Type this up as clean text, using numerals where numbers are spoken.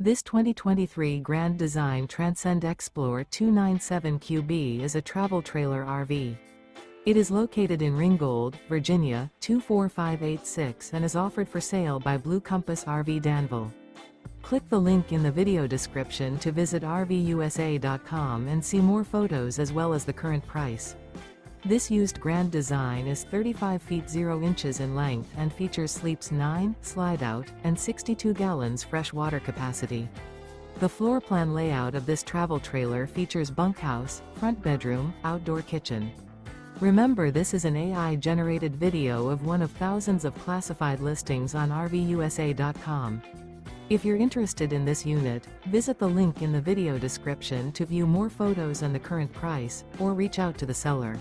This 2023 Grand Design Transcend Xplor 297QB is a travel trailer RV. It is located in Ringgold, Virginia, 24586 and is offered for sale by Blue Compass RV Danville. Click the link in the video description to visit RVUSA.com and see more photos as well as the current price. This used Grand Design is 35 feet 0 inches in length and features sleeps 9, slide-out, and 62 gallons fresh water capacity. The floor plan layout of this travel trailer features bunkhouse, front bedroom, outdoor kitchen. Remember, this is an AI-generated video of one of thousands of classified listings on RVUSA.com. If you're interested in this unit, visit the link in the video description to view more photos and the current price, or reach out to the seller.